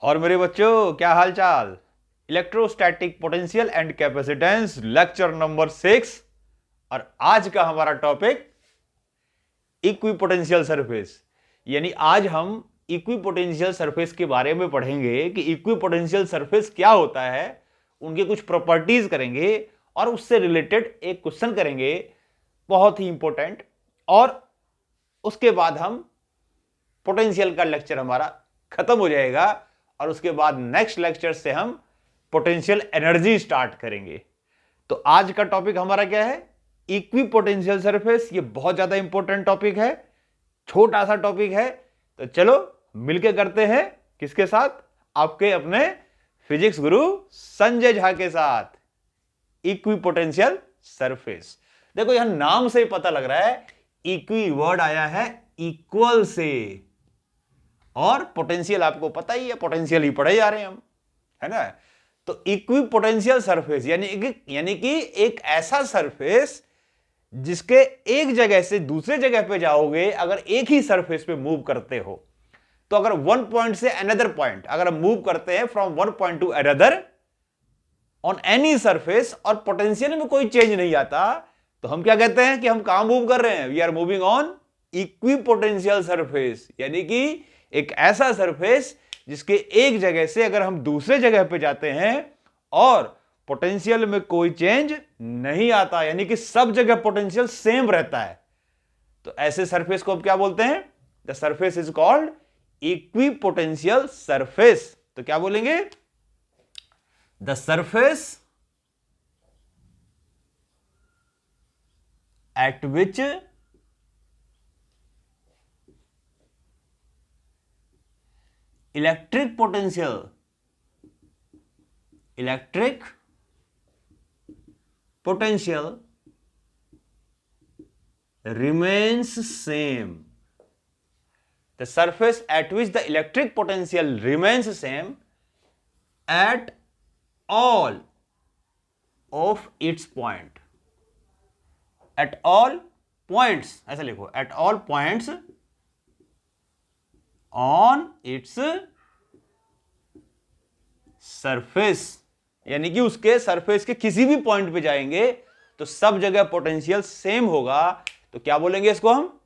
और मेरे बच्चों क्या हाल चाल। Electrostatic potential and capacitance lecture number 6। और आज का हमारा टॉपिक इक्विपोटेंशियल सरफेस। यानी आज हम इक्विपोटेंशियल सरफेस के बारे में पढ़ेंगे कि इक्विपोटेंशियल सरफेस क्या होता है, उनके कुछ प्रॉपर्टीज करेंगे और उससे रिलेटेड एक क्वेश्चन करेंगे बहुत ही इंपॉर्टेंट। और उसके बाद हम पोटेंशियल का लेक्चर हमारा खत्म हो जाएगा और उसके बाद नेक्स्ट लेक्चर से हम पोटेंशियल एनर्जी स्टार्ट करेंगे। तो आज का टॉपिक हमारा क्या है? Equipotential surface. ये बहुत ज्यादा इंपॉर्टेंट टॉपिक है, छोटा सा टॉपिक है। तो चलो मिलके करते हैं। किसके साथ? आपके अपने फिजिक्स गुरु संजय झा के साथ। Equipotential surface. देखो यहां नाम से ही पता लग रहा है, इक्वी वर्ड आया है इक्वल से, और पोटेंशियल आपको पता ही है, पोटेंशियल ही पढ़े जा रहे हैं हम, है ना। तो इक्विपोटेंशियल सरफेस यानी कि एक ऐसा सरफेस जिसके एक जगह से दूसरे जगह पे जाओगे, अगर एक ही सरफेस पे मूव करते हो, तो अगर वन पॉइंट से अनदर पॉइंट अगर हम मूव करते हैं from one point two another on any surface और पोटेंशियल में कोई चेंज नहीं आता, तो हम क्या कहते हैं कि हम कहां मूव कर रहे हैं? We are moving on equipotential surface. यानी कि एक ऐसा सरफेस जिसके एक जगह से अगर हम दूसरे जगह पे जाते हैं और पोटेंशियल में कोई चेंज नहीं आता, यानी कि सब जगह पोटेंशियल सेम रहता है, तो ऐसे सरफेस को हम क्या बोलते हैं? The surface is called equipotential surface. तो क्या बोलेंगे? The surface at which electric potential remains same. The surface at which the electric potential remains same at all of its point. At all points, ऐसा लिखो, at all points on its surface। यानी कि उसके surface के किसी भी point पे जाएंगे तो सब जगह पोटेंशियल सेम होगा। तो क्या बोलेंगे इसको? हम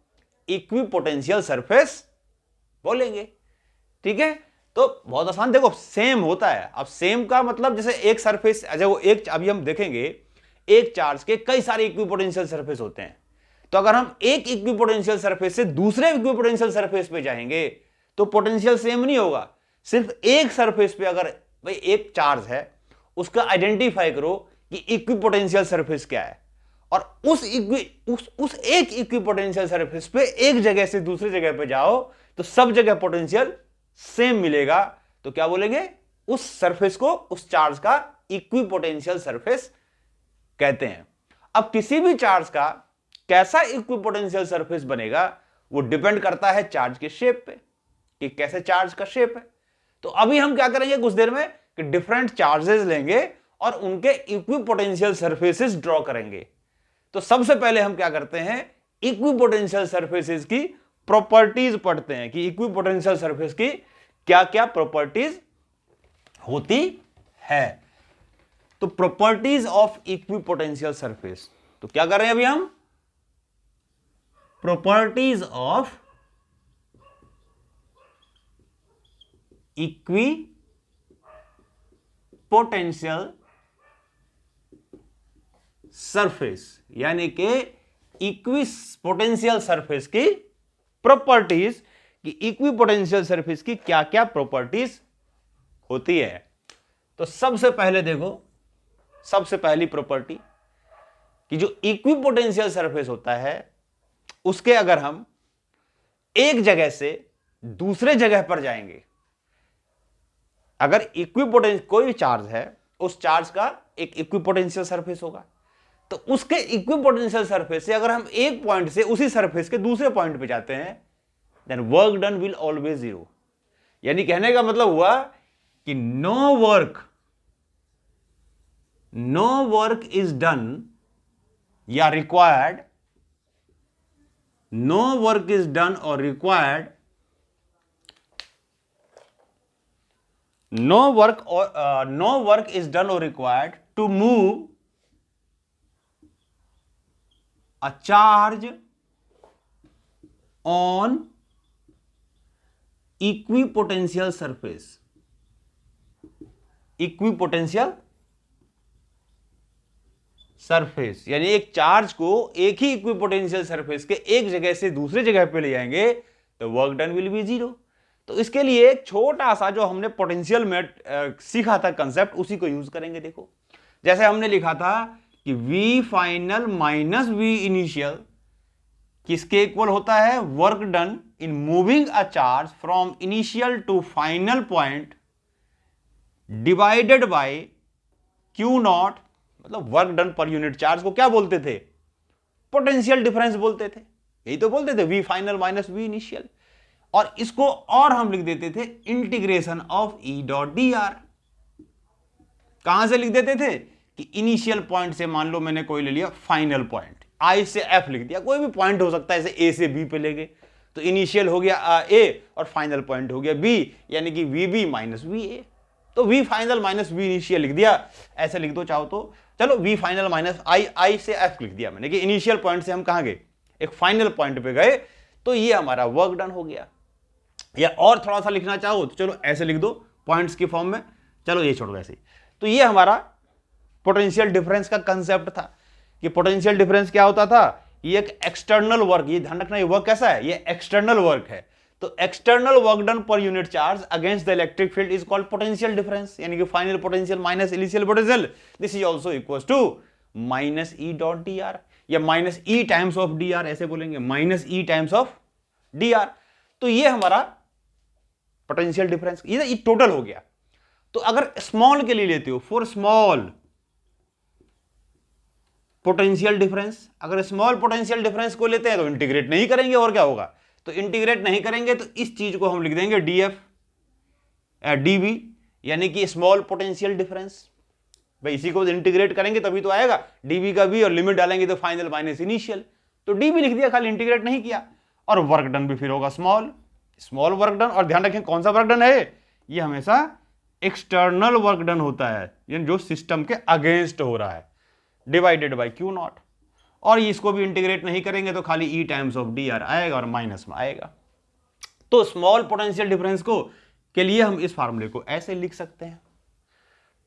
इक्विपोटेंशियल सरफेस बोलेंगे। ठीक है, तो बहुत आसान। देखो सेम होता है। अब सेम का मतलब जैसे एक सरफेस, वो एक, अभी हम देखेंगे एक चार्ज के कई सारे इक्विपोटेंशियल सरफेस होते हैं। तो अगर हम एक इक्विपोटेंशियल सरफेस से दूसरे इक्विपोटेंशियल सरफेस पे जाएंगे तो पोटेंशियल सेम नहीं होगा। सिर्फ एक सरफेस पे अगर भाई एक चार्ज है, उसका आइडेंटिफाई करो कि इक्विपोटेंशियल सरफेस क्या है, और उस एक इक्विपोटेंशियल सरफेस पे एक जगह से दूसरी जगह पे जाओ तो सब जगह पोटेंशियल सेम मिलेगा। तो क्या बोलेंगे? उस सरफेस को, उस चार्ज का इक्विपोटेंशियल सरफेस कहते हैं। अब किसी भी चार्ज का कैसा इक्विपोटेंशियल सरफेस बनेगा वो डिपेंड करता है चार्ज के शेप पे, कि कैसे चार्ज का शेप है। तो अभी हम क्या करेंगे कुछ देर में कि डिफरेंट चार्जेस लेंगे और उनके इक्विपोटेंशियल सरफेसेस ड्रॉ करेंगे। तो सबसे पहले हम क्या करते हैं? इक्विपोटेंशियल सरफेसेस की प्रॉपर्टीज पढ़ते हैं कि इक्विपोटेंशियल सरफेस की क्या क्या प्रॉपर्टीज होती है। तो प्रॉपर्टीज ऑफ इक्विपोटेंशियल सरफेस, तो क्या कर रहे हैं अभी हम? प्रॉपर्टीज ऑफ इक्विपोटेंशियल सरफेस, यानी कि इक्विपोटेंशियल सरफेस की प्रॉपर्टीज, कि इक्विपोटेंशियल सरफेस की क्या क्या प्रॉपर्टीज होती है। तो सबसे पहले देखो, सबसे पहली प्रॉपर्टी कि जो इक्विपोटेंशियल सरफेस होता है उसके अगर हम एक जगह से दूसरे जगह पर जाएंगे, अगर इक्विपोटेंशियल कोई चार्ज है, उस चार्ज का एक इक्विपोटेंशियल सरफेस होगा, तो उसके इक्विपोटेंशियल सरफेस से अगर हम एक पॉइंट से उसी सरफेस के दूसरे पॉइंट पे जाते हैं, then work done will always zero. यानी कहने का मतलब हुआ कि नो वर्क इज डन या required, no work is done और required no work is done और रिक्वायर्ड to move a charge on equipotential surface. Equipotential surface यानी एक चार्ज को एक ही इक्विपोटेंशियल सरफेस के एक जगह से दूसरे जगह पे ले जाएंगे तो work done will be zero. तो इसके लिए एक छोटा सा जो हमने पोटेंशियल में सीखा था कंसेप्ट, उसी को यूज करेंगे। देखो जैसे हमने लिखा था कि V final minus V initial किसके इक्वल होता है? Work done in moving a charge from initial to final point divided by Q naught. मतलब वर्क डन पर यूनिट चार्ज को क्या बोलते थे? पोटेंशियल डिफरेंस बोलते थे। यही तो बोलते थे V final minus V initial. और इसको और हम लिख देते थे integration of E dot d are. कहां से लिख देते थे कि इनिशियल पॉइंट से, मान लो मैंने कोई ले लिया फाइनल पॉइंट, I से F लिख दिया, कोई भी पॉइंट हो सकता है, जैसे A से B पे ले गए तो इनिशियल हो गया A और फाइनल पॉइंट हो गया B, यानी कि VB माइनस VA। तो V final minus V initial लिख दिया, ऐसे लिख दो चाहो तो। चलो V फाइनल माइनस I से F लिख दिया मैंने कि इनिशियल पॉइंट से हम कहां गए? एक फाइनल पॉइंट पे गए। तो ये हमारा वर्क डन हो गया। या और थोड़ा सा लिखना चाहो तो चलो ऐसे लिख दो पॉइंट्स की फॉर्म में। चलो ये छोड़ो ऐसे ही। तो ये हमारा पोटेंशियल डिफरेंस का कंसेप्ट था कि पोटेंशियल डिफरेंस क्या होता था? ये एक एक्सटर्नल वर्क, ये ध्यान रखना, ये वर्क कैसा है? ये एक्सटर्नल वर्क है। तो एक्सटर्नल वर्क डन पर unit charge against the electric field is called potential difference, यानी कि final potential minus initial potential. This is also equals to minus E dot d r, या minus E times of d r, ऐसे बोलेंगे, minus E times of d r. तो ये हमारा potential difference, ये total हो गया। तो अगर स्मॉल के लिए लेते हो, फॉर स्मॉल पोटेंशियल डिफरेंस, अगर स्मॉल पोटेंशियल डिफरेंस को लेते हैं तो इंटीग्रेट नहीं करेंगे, और क्या होगा? तो इंटीग्रेट नहीं करेंगे तो इस चीज को हम लिख देंगे डीएफ डीवी, यानी कि स्मॉल पोटेंशियल डिफरेंस। भाई इसी को इंटीग्रेट करेंगे तभी तो आएगा डीवी का भी, और लिमिट डालेंगे तो फाइनल माइनस इनिशियल। तो डीवी लिख दिया, खाली इंटीग्रेट नहीं किया। और वर्क डन भी फिर होगा स्मॉल, स्मॉल वर्क डन। और ध्यान रखें कौन सा वर्क डन है? ये हमेशा एक्सटर्नल वर्क डन होता है, यानी जो सिस्टम के अगेंस्ट हो रहा है, डिवाइडेड बाय क्यू नॉट। और इसको भी इंटीग्रेट नहीं करेंगे तो खाली ई टाइम्स ऑफ डी आर आएगा और माइनस में आएगा। तो स्मॉल पोटेंशियल डिफरेंस को के लिए हम इस फार्मूले को ऐसे लिख सकते हैं।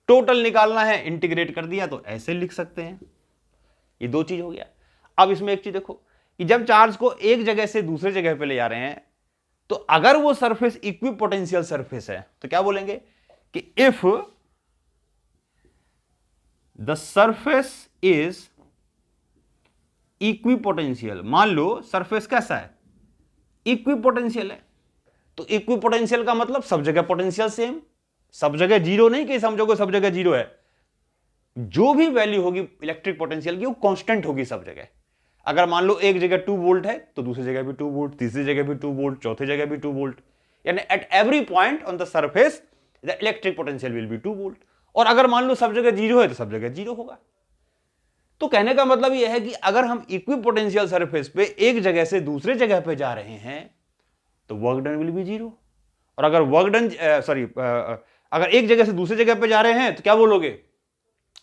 टोटल निकालना है, इंटीग्रेट कर दिया तो ऐसे लिख सकते हैं। ये दो चीज हो गया। अब इसमें एक चीज देखो कि जब चार्ज को एक जगह से दूसरे जगह पे ले जा रहे हैं, तो अगर वो सरफेस इक्विपोटेंशियल सरफेस है तो क्या बोलेंगे कि if the surface is equipotential. मान लो सरफेस कैसा है? इक्विपोटेंशियल है। तो इक्विपोटेंशियल का मतलब सब जगह पोटेंशियल सेम, सब जगह जीरो नहीं कि समझोगे सब जगह जीरो है। जो भी वैल्यू होगी इलेक्ट्रिक पोटेंशियल की वो कांस्टेंट होगी सब जगह। अगर मान लो एक जगह 2 वोल्ट है तो दूसरी जगह भी 2 वोल्ट, तीसरी जगह भी 2 वोल्ट, चौथी जगह भी 2 वोल्ट, यानी at every point on the surface the electric potential will be 2 volt. और अगर मान लो सब जगह जीरो है तो सब जगह जीरो होगा। तो कहने का मतलब यह है कि अगर हम इक्विपोटेंशियल सरफेस पे एक जगह से दूसरे जगह पे जा रहे हैं तो work done will be zero. और अगर वर्क डन अगर एक जगह से दूसरी जगह पे जा रहे हैं तो क्या बोलोगे?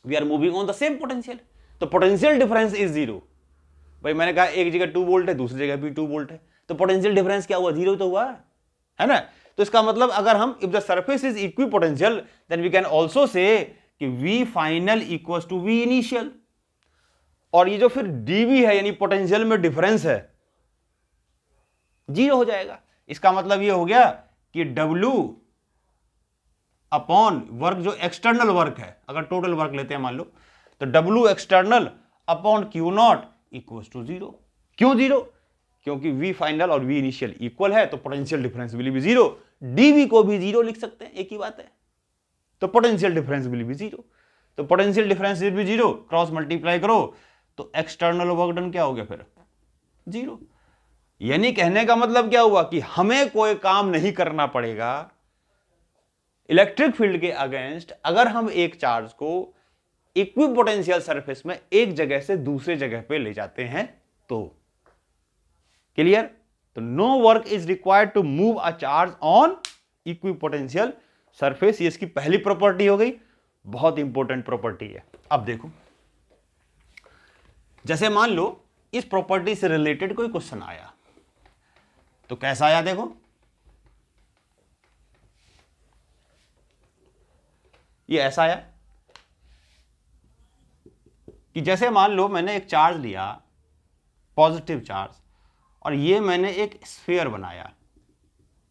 We are moving on the same potential, तो पोटेंशियल डिफरेंस इज जीरो। भाई मैंने कहा एक जगह 2 वोल्ट है, दूसरी जगह भी 2 वोल्ट है, तो पोटेंशियल डिफरेंस क्या हुआ? जीरो तो हुआ है ना। तो इसका मतलब अगर हम if the surface is equipotential then we can also say कि V final equals to V initial. और ये जो फिर dV है यानी पोटेंशियल में डिफरेंस है, जीरो हो जाएगा। इसका मतलब ये हो गया कि W अपॉन वर्क जो एक्सटर्नल वर्क है, अगर टोटल वर्क लेते हैं मान लो, तो W external upon Q not equals to zero. क्यों जीरो? क्योंकि V फाइनल और V इनिशियल इक्वल है, तो potential difference will be zero. dV को भी जीरो लिख सकते हैं, एक ही बात है। तो potential difference will be zero. तो potential difference will be zero, cross multiply करो तो एक्सटर्नल वर्क डन क्या हो गया? फिर जीरो। यानी कहने का मतलब क्या हुआ कि हमें कोई काम नहीं करना पड़ेगा इलेक्ट्रिक फील्ड के अगेंस्ट अगर हम एक चार्ज को इक्विपोटेंशियल सरफेस में एक जगह से दूसरे जगह पे ले जाते हैं तो। क्लियर? तो no work is required to move a charge on equipotential surface, ये इसकी पहली प्रॉपर्टी हो गई, बहुत इंपॉर्टेंट प्रॉपर्टी है। अब देखो, जैसे मान लो इस प्रॉपर्टी से रिलेटेड कोई क्वेश्चन आया, तो कैसा आया देखो, ये ऐसा आया कि जैसे मान लो मैंने एक चार्ज लिया, पॉजिटिव चार्ज, और ये मैंने एक स्फीयर बनाया,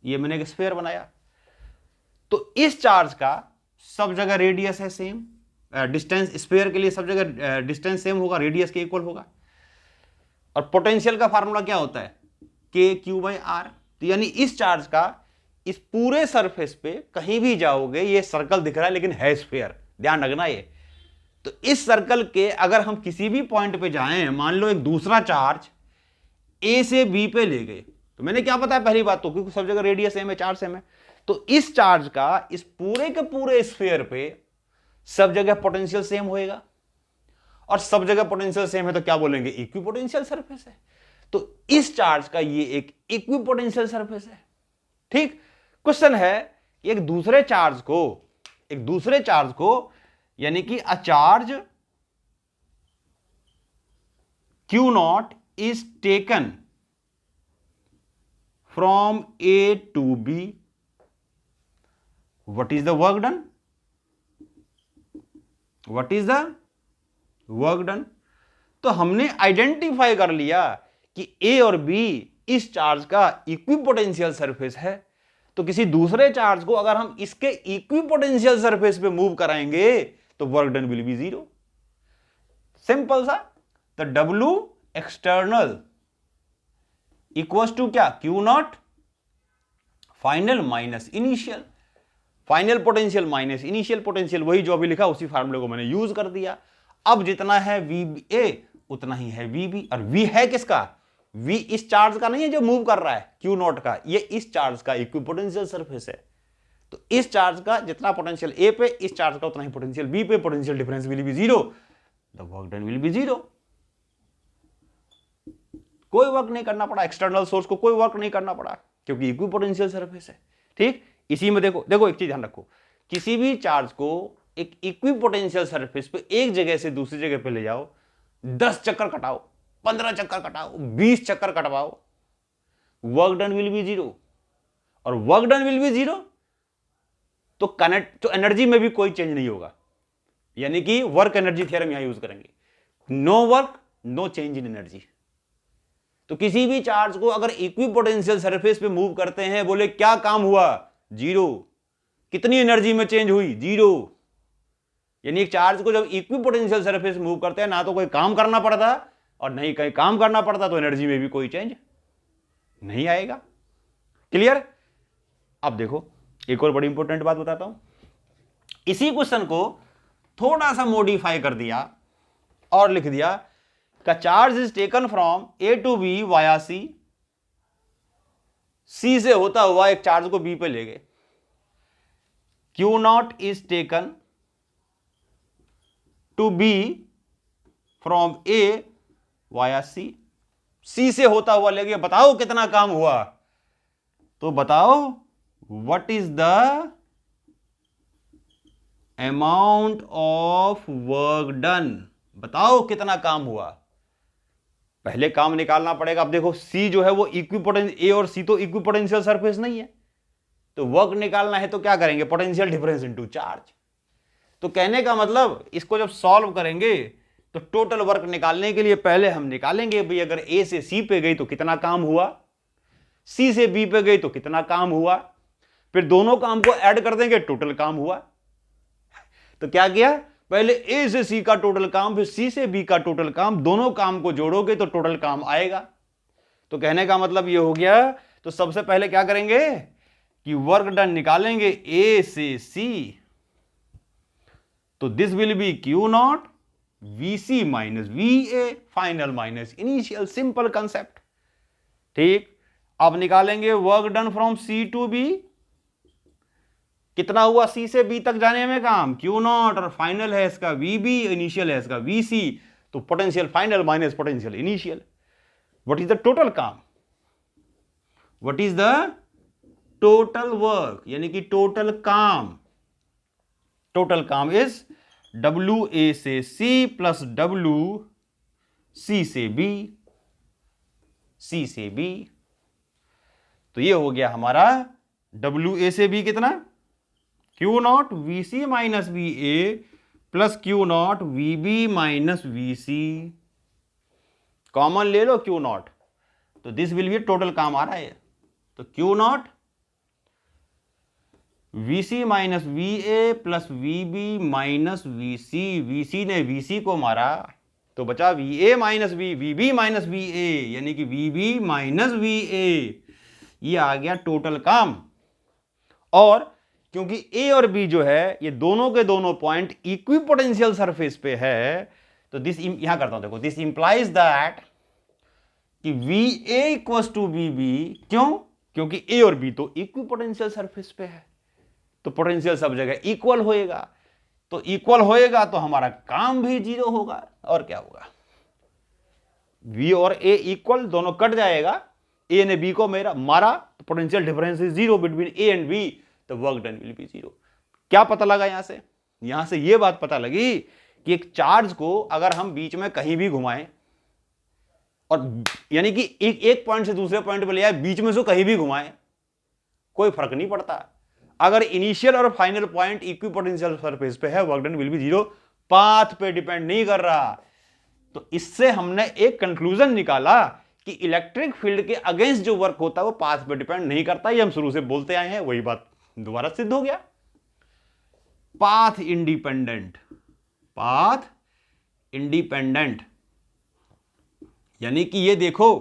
ये मैंने एक स्फीयर बनाया, तो इस चार्ज का सब जगह रेडियस है सेम, डिस्टेंस स्फीयर के लिए सब जगह डिस्टेंस सेम होगा, रेडियस के इक्वल होगा, और पोटेंशियल का फार्मूला क्या होता है, के क्यू बाई आर। तो यानी इस चार्ज का इस पूरे सरफेस पे कहीं भी जाओगे, ये सर्कल दिख रहा है लेकिन है स्फीयर, ध्यान रखना ये। तो इस सर्कल के अगर हम किसी भी पॉइंट पे जाएं, मान लो एक दूसरा चार्ज ए से बी पे ले गए, तो मैंने क्या पता है, पहली बात तो क्योंकि सब जगह रेडियस सेम है, चार्ज सेम है, तो इस चार्ज का इस पूरे के पूरे स्फीयर पे सब जगह पोटेंशियल सेम होएगा, और सब जगह पोटेंशियल सेम है तो क्या बोलेंगे, इक्विपोटेंशियल सरफेस है। तो इस चार्ज का ये एक इक्विपोटेंशियल सरफेस है। ठीक, क्वेश्चन है एक दूसरे चार्ज को यानी कि a charge Q not is taken from A to B, what is the work done? What is the work done? तो हमने आइडेंटिफाई कर लिया कि A और B इस चार्ज का इक्विपोटेंशियल सरफेस है, तो किसी दूसरे चार्ज को अगर हम इसके इक्विपोटेंशियल सरफेस पे मूव कराएंगे तो work done will be zero. Simple सा, तो W एक्सटर्नल इक्वल्स टू क्या, Q not final minus initial, final potential minus initial potential, वही जो अभी लिखा उसी फार्मूले को मैंने यूज कर दिया। अब जितना है VA उतना ही है VB, और V है किसका, V इस चार्ज का नहीं है जो मूव कर रहा है Q नॉट का, ये इस चार्ज का इक्विपोटेंशियल सरफेस है। तो इस चार्ज का जितना पोटेंशियल A पे, इस चार्ज का उतना ही पोटेंशियल B पे, potential difference will be zero, the work done will be zero. कोई वर्क नहीं करना पड़ा, एक्सटर्नल सोर्स को कोई वर्क नहीं करना पड़ा क्योंकि इक्विपोटेंशियल सरफेस है। ठीक, इसी में देखो एक चीज ध्यान रखो, किसी भी चार्ज को एक इक्विपोटेंशियल सरफेस पे एक जगह से दूसरी जगह पे ले जाओ, 10 चक्कर कटाओ, 15 चक्कर कटाओ, 20 चक्कर कटवाओ, work done will be zero. और work done will be zero तो एनर्जी में भी कोई चेंज नहीं होगा, यानी कि वर्क एनर्जी थ्योरम यहां यूज करेंगे, no work no change in energy. तो किसी भी चार्ज को अगर इक्विपोटेंशियल सरफेस पे मूव करते हैं, बोले क्या काम हुआ, जीरो। कितनी एनर्जी में चेंज हुई, जीरो। यानी एक चार्ज को जब इक्विपोटेंशियल सरफेस मूव करते हैं, ना तो कोई काम करना पड़ता और नहीं कहीं काम करना पड़ता, तो एनर्जी में भी कोई चेंज नहीं आएगा। क्लियर। अब देखो एक और बड़ी इंपॉर्टेंट बात बताता हूं, इसी क्वेश्चन को थोड़ा सा मॉडिफाई कर दिया और लिख दिया का charge is taken from A to B via C, C से होता हुआ एक चार्ज को B पे ले गए, Q not is taken to B from A via C, C से होता हुआ ले गए, बताओ कितना काम हुआ, तो बताओ what is the amount of work done, बताओ कितना काम हुआ। पहले काम निकालना पड़ेगा। अब देखो C जो है वो इक्विपोटेंशियल, A और C तो इक्विपोटेंशियल सरफेस नहीं है, तो वर्क निकालना है तो क्या करेंगे, पोटेंशियल डिफरेंस इनटू चार्ज। तो कहने का मतलब इसको जब सॉल्व करेंगे तो टोटल वर्क निकालने के लिए पहले हम निकालेंगे भाई अगर A से C पे गई तो कितना काम हुआ, C से B पे गई तो कितना काम हुआ, फिर दोनों काम को ऐड कर देंगे, टोटल काम हुआ। तो क्या किया, पहले A से C का टोटल काम, फिर C से B का टोटल काम, दोनों काम को जोड़ोगे तो टोटल काम आएगा। तो कहने का मतलब ये हो गया, तो सबसे पहले क्या करेंगे कि वर्क डन निकालेंगे A से C, तो this will be Q not VC minus VA final minus initial, simple concept. ठीक, अब निकालेंगे work done from C to B, कितना हुआ C से B तक जाने में काम, Q नॉट, और फाइनल है इसका VB, इनिशियल है इसका VC, तो potential final minus potential initial, what is the total काम, what is the total work यानी कि टोटल काम इज WA से C प्लस WC से B तो ये हो गया हमारा WA से B कितना Q not VC minus VA plus Q not VB minus VC, common ले लो Q नॉट, तो दिस विल बी टोटल काम आ रहा है, तो Q not VC minus VA plus VB minus VC, VC ने VC को मारा तो बचा VA minus VB minus VA यानी कि VB माइनस VA, ये आ गया टोटल काम। और क्योंकि A और B जो है ये दोनों के दोनों पॉइंट इक्विपोटेंशियल सरफेस पे है, तो दिस यहां करता हूं, देखो दिस इंप्लाइज दैट कि VA इक्वल्स टू VB, क्यों? क्योंकि A और B तो इक्विपोटेंशियल सरफेस पे है, तो पोटेंशियल सब जगह इक्वल होएगा, तो इक्वल होएगा तो हमारा काम भी जीरो होगा, और क्या होगा, V और A इक्वल, दोनों कट जाएगा, A ने B को मारा तो potential difference is zero between A and B, तो work done will be zero. क्या पता लगा यहां से यह बात पता लगी कि एक चार्ज को अगर हम बीच में कहीं भी घुमाएं, और यानी कि एक पॉइंट से दूसरे पॉइंट पर ले आए, बीच में से कहीं भी घुमाएं, कोई फर्क नहीं पड़ता, अगर इनिशियल और फाइनल पॉइंट इक्विपोटेंशियल सरफेस पे है, work done will be zero, path पे डिपेंड नहीं कर रहा। तो इससे हमने एक कंक्लूजन निकाला कि इलेक्ट्रिक फील्ड के अगेंस्ट जो वर्क होता है वो पाथ पे डिपेंड नहीं करता, ये हम शुरू से बोलते आए हैं, वही बात दोबारा सिद्ध हो गया। पाथ इंडिपेंडेंट यानी कि ये देखो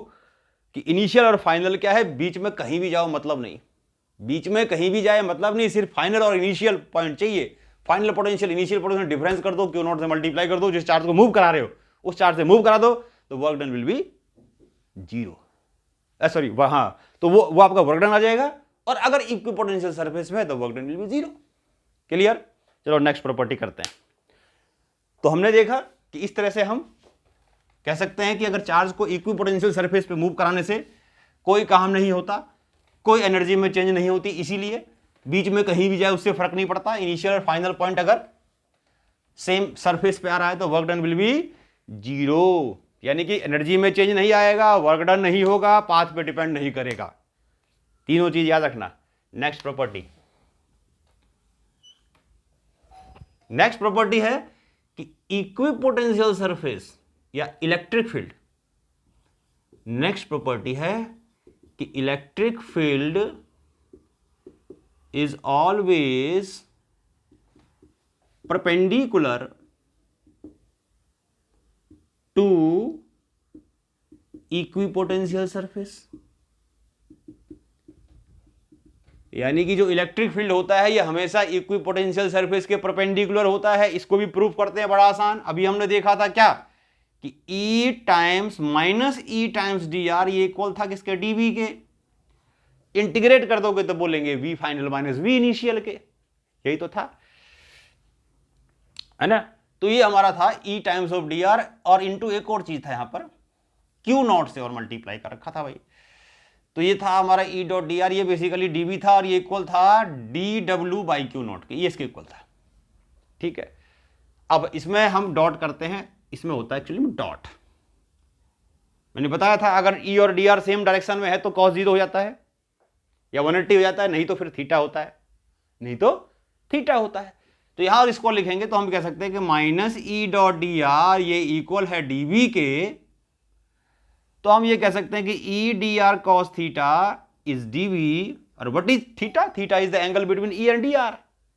कि इनिशियल और फाइनल क्या है, बीच में कहीं भी जाओ मतलब नहीं, बीच में कहीं भी जाए मतलब नहीं, सिर्फ फाइनल और इनिशियल पॉइंट चाहिए, final potential initial potential difference कर दो, क्यू नॉट से मल्टीप्लाई कर दो, जिस चार्ज को मूव करा रहे हो उस चार्ज से मूव करा दो, तो work done will be zero, sorry हाँ, तो वो आपका वर्क डन आ जाएगा, और अगर इक्विपोटेंशियल सरफेस में है तो work done will be zero. Clear? चलो नेक्स्ट प्रॉपर्टी करते हैं। तो हमने देखा कि इस तरह से हम कह सकते हैं कि अगर चार्ज को इक्विपोटेंशियल सरफेस पे मूव कराने से कोई काम नहीं होता, कोई एनर्जी में चेंज नहीं होती, इसीलिए बीच में कहीं भी जाए उससे फर्क नहीं पड़ता, इनिशियल और फाइनल पॉइंट अगर सेम सरफेस पे आ रहा है तो work done will be zero, यानी कि एनर्जी में चेंज नहीं आएगा, वर्क डन नहीं होगा, पाथ पे डिपेंड नहीं करेगा, तीनों चीज याद रखना। नेक्स्ट प्रॉपर्टी है कि इक्विपोटेंशियल सरफेस या इलेक्ट्रिक फील्ड, नेक्स्ट प्रॉपर्टी है कि electric field is always perpendicular to equipotential surface, यानी कि जो इलेक्ट्रिक फील्ड होता है ये हमेशा इक्विपोटेंशियल सरफेस के परपेंडिकुलर होता है। इसको भी प्रूफ करते हैं, बड़ा आसान, अभी हमने देखा था क्या कि E times minus E times dr ये इक्वल था किसके, dV के, इंटीग्रेट कर दोगे तो बोलेंगे V final minus V initial के, यही तो था, है ना। तो ये हमारा था E टाइम्स ऑफ dr, और इंटू एक और चीज था यहां पर Q नॉट से और मल्टीप्लाई कर रखा था भाई, तो ये था हमारा E डॉट dr, ये बेसिकली dV था, और ये इक्वल था dW बाई Q नॉट के, ये इसके इक्वल था, ठीक है। अब इसमें हम डॉट करते हैं, इसमें होता है एक्चुअली डॉट, मैंने बताया था अगर E और dr सेम डायरेक्शन में है तो cos 0 हो जाता है या 180 हो जाता है, नहीं तो फिर थीटा होता है, तो यहां इसको लिखेंगे तो हम कह सकते हैं कि माइनस E डॉट dr ये इक्वल है dV के, तो हम ये कह सकते हैं कि E dr cos theta is dV, और what is theta? Theta is the angle between E and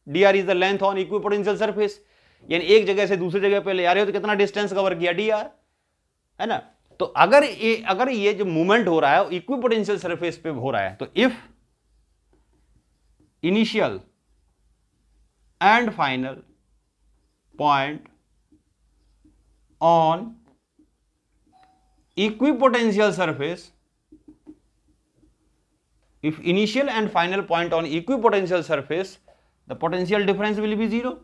dr is the length on equipotential surface, यानी एक जगह से दूसरी जगह पे ले आ रहे हो तो कितना डिस्टेंस कवर किया, dr, है ना। तो अगर ये जो मूवमेंट हो रहा है इक्विपोटेंशियल सरफेस पे हो रहा है, तो if initial and final point on equipotential surface, if initial and final point on equipotential surface the potential difference will be zero,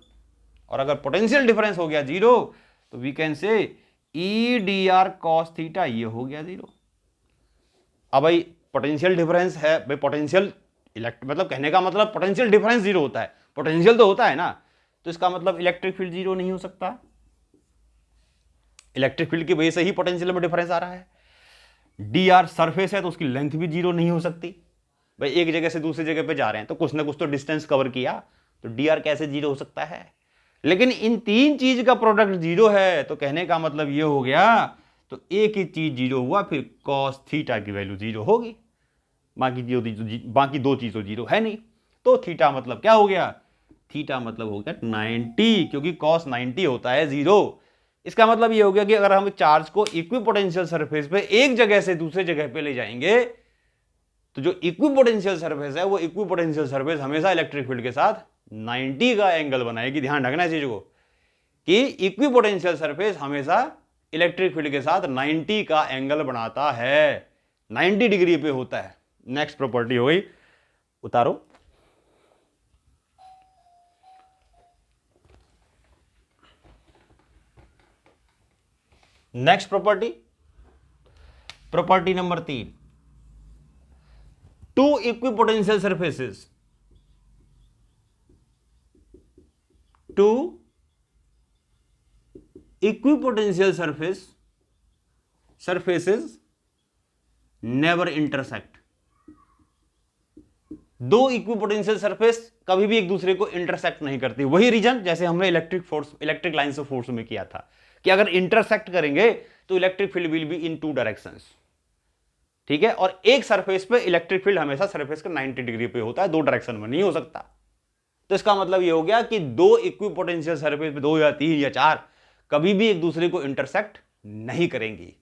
और अगर पोटेंशियल डिफरेंस हो गया जीरो तो we can say E dr cos theta ये हो गया zero. अब भाई पोटेंशियल डिफरेंस है भाई, पोटेंशियल मतलब कहने का मतलब पोटेंशियल डिफरेंस जीरो होता है, पोटेंशियल तो होता है ना, तो इसका मतलब इलेक्ट्रिक फील्ड जीरो नहीं हो सकता। इलेक्ट्रिक फील्ड की वजह से ही पोटेंशियल में डिफरेंस आ रहा है। डी आर सरफेस है तो उसकी लेंथ भी जीरो नहीं हो सकती। भाई एक जगह से दूसरी जगह पे जा रहे हैं तो कुछ ना कुछ तो डिस्टेंस कवर किया, तो डी आर कैसे जीरो हो सकता है। लेकिन इन तीन चीज का प्रोडक्ट जीरो है, तो कहने का मतलब ये हो गया, तो एक ही चीज जीरो हुआ, फिर कॉस थीटा की वैल्यू जीरो होगी, बाकी दो चीज तो जीरो है नहीं। तो थीटा मतलब क्या हो गया, थीटा मतलब हो गया 90, क्योंकि कॉस 90 होता है जीरो। इसका मतलब ये हो गया कि अगर हम चार्ज को इक्विपोटेंशियल सरफेस पे एक जगह से दूसरे जगह पे ले जाएंगे, तो जो इक्विपोटेंशियल सरफेस है वो इक्विपोटेंशियल सरफेस हमेशा इलेक्ट्रिक फील्ड के साथ 90 का एंगल बनाएगी। ध्यान रखना इस चीज को कि इक्विपोटेंशियल सरफेस हमेशा इलेक्ट्रिक फील्ड के साथ 90 का एंगल बनाता है, 90 डिग्री पे होता है। नेक्स्ट प्रॉपर्टी हो गई, उतारो। Next property number 3, two equipotential surfaces, two equipotential surfaces never intersect. दो इक्विपोटेंशियल सरफेस कभी भी एक दूसरे को इंटरसेक्ट नहीं करती। वही रीजन जैसे हमने इलेक्ट्रिक लाइंस ऑफ फोर्स में किया था कि अगर इंटरसेक्ट करेंगे तो electric field will be in two directions, ठीक है। और एक सरफेस पे इलेक्ट्रिक फील्ड हमेशा सरफेस के 90 डिग्री पे होता है, दो डायरेक्शन में नहीं हो सकता। तो इसका मतलब ये हो गया कि दो इक्विपोटेंशियल सरफेस पे, दो या तीन या चार, कभी भी एक दूसरे को इंटरसेक्ट नहीं करेंगी।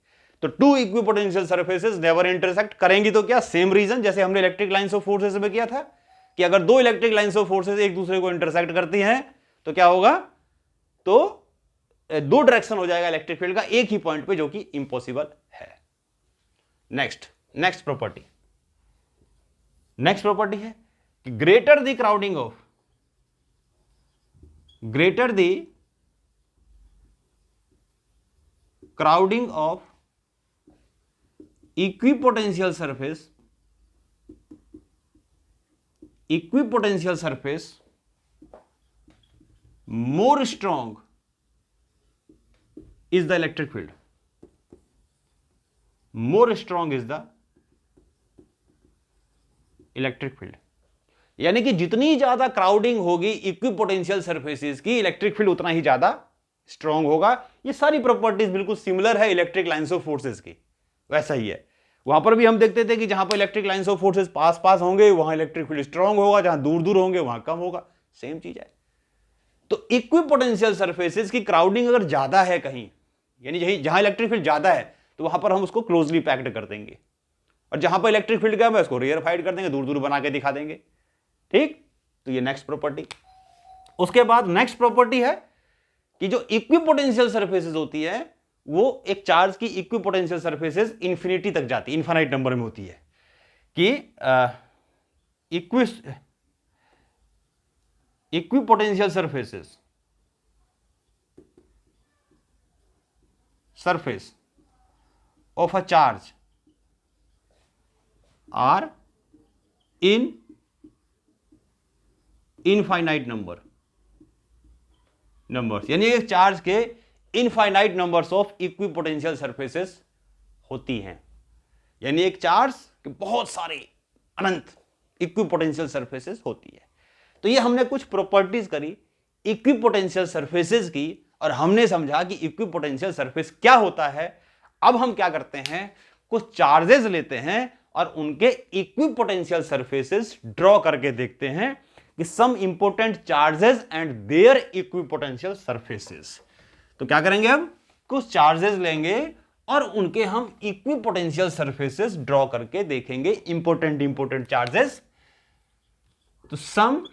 तो two equipotential surfaces never intersect करेंगी, तो क्या, सेम रीजन जैसे हमने इलेक्ट्रिक लाइंस ऑफ फोर्सेस में किया था कि अगर दो इलेक्ट्रिक लाइंस ऑफ फोर्सेस एक दूसरे को इंटरसेक्ट करती हैं तो क्या होगा, तो दो डायरेक्शन हो जाएगा इलेक्ट्रिक फील्ड का एक ही पॉइंट पे, जो कि इंपॉसिबल है। नेक्स्ट प्रॉपर्टी है कि greater the crowding of equipotential surface more strong is the electric field, more strong is the electric field। यानी कि जितनी ज्यादा क्राउडिंग होगी इक्विपोटेंशियल सरफेसेस की, इलेक्ट्रिक फील्ड उतना ही ज्यादा स्ट्रांग होगा। ये सारी प्रॉपर्टीज बिल्कुल सिमिलर है इलेक्ट्रिक लाइंस ऑफ फोर्सेस की, वैसा ही है। वहां पर भी हम देखते थे कि जहां पर इलेक्ट्रिक लाइंस ऑफ फोर्सेस पास पास होंगे वहां इलेक्ट्रिक फील्ड स्ट्रांग होगा, जहां दूर दूर होंगे वहां कम होगा, सेम चीज है। तो इक्विपोटेंशियल सरफेसेस की क्राउडिंग अगर ज्यादा है कहीं, यानी जहां इलेक्ट्रिक फील्ड ज्यादा है तो वहां पर हम उसको क्लोजली पैक्ड कर देंगे, और जहां पर इलेक्ट्रिक फील्ड कम है उसको रेयरफाइड कर देंगे, दूर दूर बना के दिखा देंगे, ठीक। तो ये नेक्स्ट प्रॉपर्टी। उसके बाद नेक्स्ट प्रॉपर्टी है कि जो इक्विपोटेंशियल सरफेसेस होती है वो एक चार्ज की इक्विपोटेंशियल सरफेसेस इंफिनिटी तक जाती है, इनफाइनाइट नंबर में होती है कि equipotential surface of a charge are in infinite numbers, यानी एक चार्ज के infinite numbers of equipotential surfaces होती हैं। यानी एक चार्ज के बहुत सारे अनंत इक्विपोटेंशियल सरफेसेस होती है। तो ये हमने कुछ प्रॉपर्टीज करी इक्विपोटेंशियल सरफेसेस की, और हमने समझा कि इक्विपोटेंशियल सरफेस क्या होता है। अब हम क्या करते हैं, कुछ चार्जेस लेते हैं और उनके इक्विपोटेंशियल सरफेसेस ड्रॉ करके देखते हैं कि some important charges and their equipotential surfaces. तो क्या करेंगे, अब कुछ चार्जेस लेंगे और उनके हम इक्विपोटेंशियल सरफेसेस ड्रॉ करके देखेंगे, इंपॉर्टेंट चार्जेस। तो some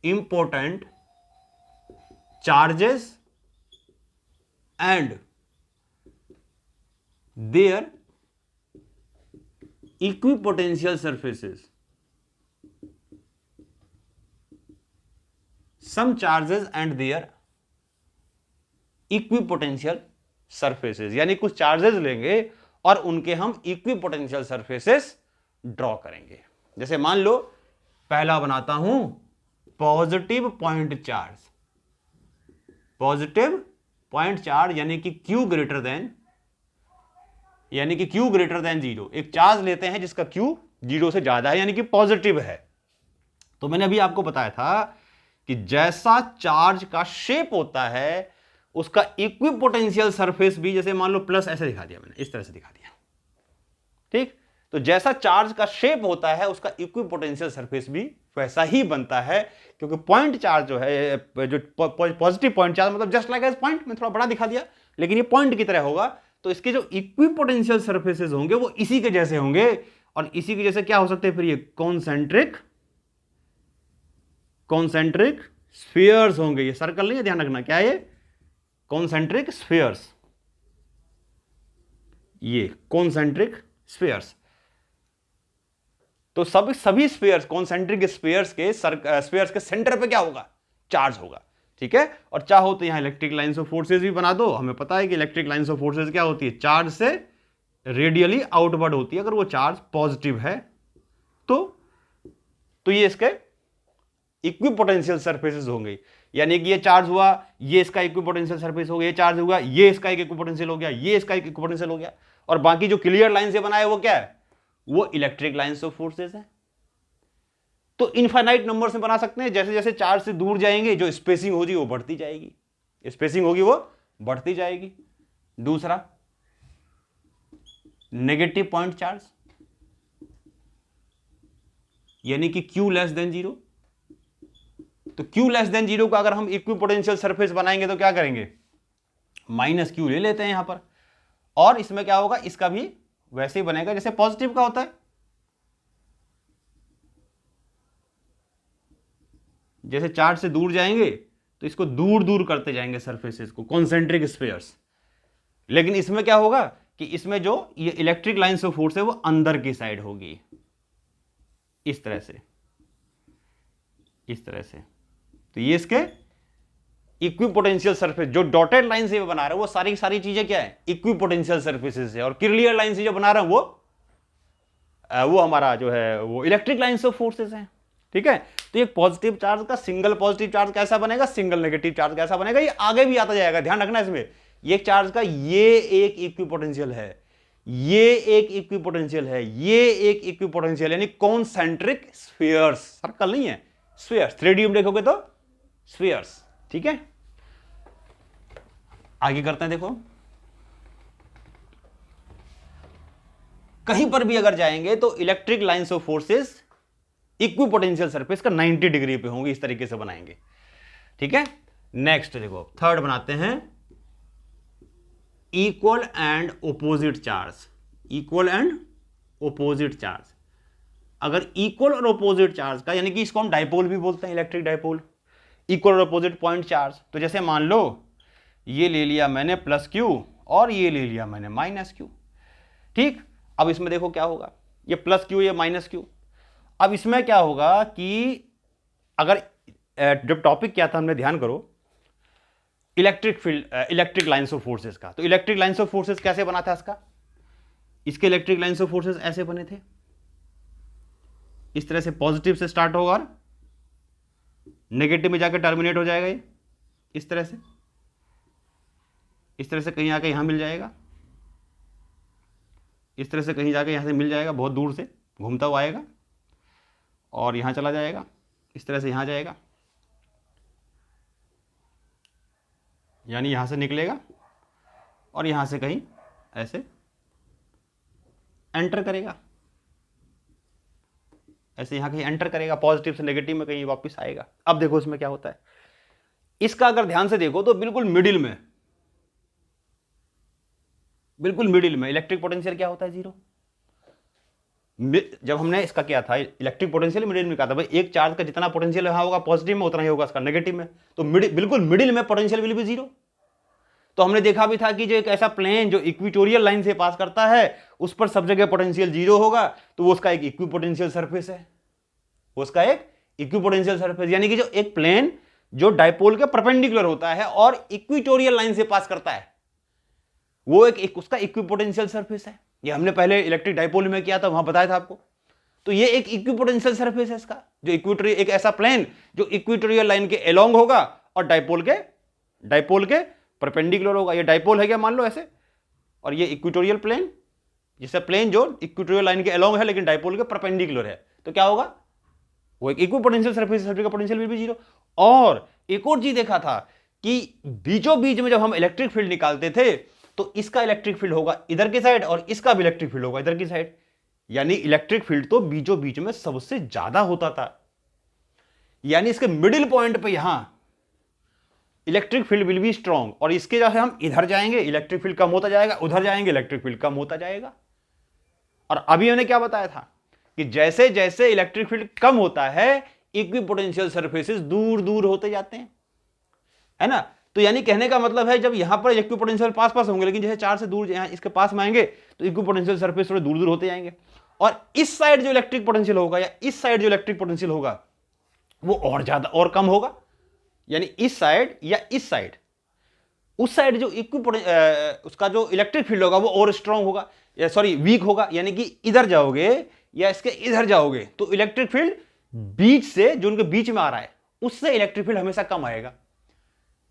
important charges and their equipotential surfaces, some charges and their equipotential surfaces, यानी कुछ चार्जेस लेंगे और उनके हम इक्विपोटेंशियल सरफेसेस ड्रॉ करेंगे। जैसे मान लो पहला बनाता हूं positive point charge, positive point charge यानी कि Q ग्रेटर देन 0। एक चार्ज लेते हैं जिसका Q 0 से ज्यादा है यानी कि पॉजिटिव है। तो मैंने अभी आपको बताया था कि जैसा चार्ज का शेप होता है उसका इक्विपोटेंशियल सरफेस भी, जैसे मान लो प्लस ऐसे दिखा दिया मैंने, इस तरह से दिखा दिया, ठीक। तो जैसा चार्ज का शेप होता है उसका इक्विपोटेंशियल सरफेस भी वैसा ही बनता है, क्योंकि पॉइंट चार्ज जो है, जो पॉजिटिव पॉइंट चार्ज मतलब जस्ट लाइक एज पॉइंट, में थोड़ा बड़ा दिखा दिया लेकिन ये पॉइंट की तरह होगा। तो इसके जो इक्विपोटेंशियल सरफेसेस होंगे वो इसी के जैसे होंगे, और इसी के जैसे क्या हो सकते हैं फिर, ये कॉन्सेंट्रिक स्फीयर्स होंगे। ये सर्कल नहीं है, ध्यान रखना क्या है ये, कॉन्सेंट्रिक स्फीयर्स, ये कॉन्सेंट्रिक स्फीयर्स। तो सभी स्फीयर्स, कॉन्सेंट्रिक स्फीयर्स के सेंटर पे क्या होगा, चार्ज होगा, ठीक है। और चाहो तो यहां इलेक्ट्रिक लाइंस ऑफ फोर्सेस भी बना दो। हमें पता है कि इलेक्ट्रिक लाइंस ऑफ फोर्सेस क्या होती है, चार्ज से रेडियली आउटवर्ड होती है। अगर वो चार्ज पॉजिटिव है तो ये इसके इक्विपोटेंशियल सरफेसेस होंगे, यानी कि ये चार्ज हुआ, ये इसका इक्विपोटेंशियल सरफेस हो गया, ये चार्ज हुआ, ये इसका एक इक्विपोटेंशियल हो गया, ये इसका एक इक्विपोटेंशियल हो गया। और बाकी जो क्लियर लाइन से बनाए वो क्या है, वो इलेक्ट्रिक लाइंस ऑफ फोर्सेस है। तो इनफाइनाइट नंबर से बना सकते हैं, जैसे जैसे चार्ज से दूर जाएंगे जो स्पेसिंग होगी वो बढ़ती जाएगी, स्पेसिंग होगी वो बढ़ती जाएगी। दूसरा नेगेटिव पॉइंट चार्ज, यानी कि Q लेस देन 0। तो Q लेस देन 0 का अगर हम इक्विपोटेंशियल सरफेस बनाएंगे तो क्या करेंगे, -Q ले लेते हैं यहां पर, और इसमें क्या होगा, इसका भी वैसे ही बनेगा जैसे पॉजिटिव का होता है। जैसे चार्ज से दूर जाएंगे तो इसको दूर दूर करते जाएंगे सरफेसेस को, कॉन्सेंट्रिक स्फीयर्स। लेकिन इसमें क्या होगा कि इसमें जो ये इलेक्ट्रिक लाइंस ऑफ फोर्स है वो अंदर की साइड होगी, इस तरह से, इस तरह से। तो ये इसके इक्विपोटेंशियल सरफेस, जो डॉटेड लाइन से बना रहे हैं वो सारी सारी चीजें क्या है, इक्विपोटेंशियल सरफेसेस है। और क्लियर लाइन से जो बना रहे हैं वो हमारा जो है वो इलेक्ट्रिक लाइंस ऑफ फोर्सेस है, ठीक है। तो ये पॉजिटिव चार्ज का सिंगल पॉजिटिव चार्ज कैसा बनेगा, सिंगल नेगेटिव चार्ज कैसा बनेगा, ये आगे भी आता जाएगा, ध्यान रखना इसमें। ये चार्ज का ये एक इक्विपोटेंशियल है, ये एक इक्विपोटेंशियल है, ये एक इक्विपोटेंशियल, यानी कॉन्सेंट्रिक स्फीयर्स, सर्कल नहीं है, स्फीयर्स। 3D में देखोगे तो स्फीयर्स, ठीक है। आगे करते हैं, देखो कहीं पर भी अगर जाएंगे तो electric lines of forces equipotential surface का 90 डिग्री पे होंगे, इस तरीके से बनाएंगे, ठीक है। नेक्स्ट देखो, थर्ड बनाते हैं equal and opposite charge. Equal and opposite charge, अगर इक्वल और ओपोजिट चार्ज का, यानी कि इसको हम डाइपोल भी बोलते हैं, इलेक्ट्रिक डाइपोल, इक्वल और ओपोजिट पॉइंट चार्ज। तो जैसे मान लो ये ले लिया मैंने +Q और ये ले लिया मैंने -Q, ठीक। अब इसमें देखो क्या होगा, ये +Q ये -Q। अब इसमें क्या होगा कि अगर जब टॉपिक क्या था हमने, ध्यान करो, electric field, electric lines of forces का। तो इलेक्ट्रिक लाइंस ऑफ फोर्सेस कैसे बना था इसका, इसके इलेक्ट्रिक लाइंस ऑफ फोर्सेस ऐसे बने थे, इस तरह से पॉजिटिव से स्टार्ट होगा और नेगेटिव में जाकर टर्मिनेट हो जाएगा, ये इस तरह से, इस तरह से कहीं आके यहां मिल जाएगा, इस तरह से कहीं जाके यहां से मिल जाएगा, बहुत दूर से घूमता हुआ आएगा और यहां चला जाएगा, इस तरह से यहां जाएगा, यानी यहां से निकलेगा और यहां से कहीं ऐसे एंटर करेगा, ऐसे यहां कहीं एंटर करेगा, पॉजिटिव से नेगेटिव में कहीं वापस आएगा। अब देखो इसमें क्या होता है, इसका अगर ध्यान से देखो तो बिल्कुल मिडिल में, बिल्कुल मिडिल में इलेक्ट्रिक पोटेंशियल क्या होता है, 0। जब हमने इसका किया था इलेक्ट्रिक पोटेंशियल मिडिल में कहा था भाई, एक चार्ज का जितना पोटेंशियल यहां होगा पॉजिटिव में उतना ही होगा इसका नेगेटिव में, तो बिल्कुल मिडिल में पोटेंशियल विल बी 0। तो हमने देखा भी था कि जो एक ऐसा प्लेन जो इक्वेटोरियल लाइन से पास करता है उस पर सब जगह पोटेंशियल 0 होगा, तो वो उसका एक इक्विपोटेंशियल सरफेस है, वो उसका एक इक्विपोटेंशियल सरफेस, यानी कि जो एक प्लेन जो डाइपोल के परपेंडिकुलर होता है और इक्वेटोरियल लाइन से पास करता है वो एक उसका इक्विपोटेंशियल सरफेस है। ये हमने पहले इलेक्ट्रिक डाइपोल में किया था, वहां बताया था आपको। तो ये एक इक्विपोटेंशियल सरफेस है इसका, जो इक्वेटोरियल, एक ऐसा प्लेन जो इक्वेटोरियल लाइन के अलोंग होगा और डाइपोल के परपेंडिकुलर होगा। ये डाइपोल है क्या, मान लो ऐसे, और ये इक्वेटोरियल प्लेन, जैसे प्लेन जो इक्वेटोरियल लाइन के अलोंग है लेकिन डाइपोल के परपेंडिकुलर है, तो क्या होगा, वो एक इक्विपोटेंशियल सरफेस, सरफेस का पोटेंशियल विल बी 0। और एक और चीज देखा था कि बीचों बीच में जब हम इलेक्ट्रिक फील्ड निकालते थे तो इसका इलेक्ट्रिक फील्ड होगा इधर की साइड और इसका भी इलेक्ट्रिक फील्ड होगा इधर की साइड, यानी इलेक्ट्रिक फील्ड तो बीचों बीच में सबसे ज्यादा होता था, यानी इसके मिडिल पॉइंट पे यहां electric field will be strong, और इसके जैसे हम इधर जाएंगे इलेक्ट्रिक फील्ड कम होता जाएगा, उधर जाएंगे इलेक्ट्रिक फील्ड कम होता जाएगा। और अभी हमने क्या बताया था कि जैसे जैसे इलेक्ट्रिक फील्ड कम होता है इक्विपोटेंशियल सरफेसेस दूर दूर होते जाते हैं, है ना। तो यानी कहने का मतलब है जब यहां पर इक्विपोटेंशियल पास पास होंगे, लेकिन जैसे 4 से दूर यहां इसके पास में आएंगे तो इक्विपोटेंशियल सरफेस थोड़े दूर दूर होते जाएंगे, और इस साइड जो इलेक्ट्रिक पोटेंशियल होगा या इस साइड जो इलेक्ट्रिक पोटेंशियल होगा वो और ज्यादा और कम होगा, यानी इस साइड या इस साइड, उस साइड जो उसका जो इलेक्ट्रिक फील्ड होगा वो और स्ट्रांग होगा, या सॉरी वीक होगा, यानी कि इधर जाओगे या इसके इधर जाओगे तो इलेक्ट्रिक फील्ड बीच से, जो उनके बीच में आ रहा है उससे इलेक्ट्रिक फील्ड हमेशा कम आएगा।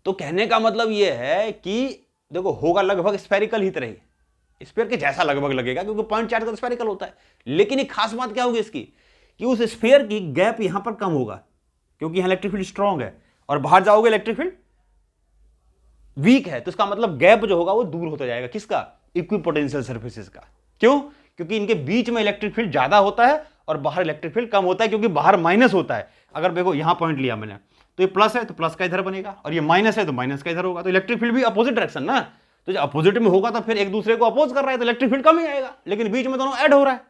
तो कहने का मतलब यह है कि देखो होगा लगभग स्फेरिकल ही तरह, स्फीयर के जैसा लगभग लगेगा क्योंकि पॉइंट चार्ज का स्फेरिकल होता है, लेकिन एक खास बात क्या होगी इसकी कि उस स्फीयर की गैप यहां पर कम होगा क्योंकि यहां इलेक्ट्रिक फील्ड स्ट्रांग है, और बाहर जाओगे इलेक्ट्रिक फील्ड वीक है, तो इसका मतलब गैप जो होगा वो दूर होता जाएगा, किसका, इक्विपोटेंशियल सरफेसेस का। क्यों, क्योंकि इनके बीच में इलेक्ट्रिक फील्ड ज्यादा होता है और बाहर इलेक्ट्रिक फील्ड कम होता है, क्योंकि बाहर माइनस होता है। अगर देखो यहां पॉइंट लिया मैंने, तो ये प्लस है तो प्लस का इधर बनेगा, और ये माइनस है तो माइनस का इधर होगा, तो इलेक्ट्रिक फील्ड भी अपोजिट डायरेक्शन ना, तो जब अपोजिट में होगा तो फिर एक दूसरे को अपोज कर रहा है तो इलेक्ट्रिक फील्ड कम ही आएगा, लेकिन बीच में दोनों ऐड हो रहा है,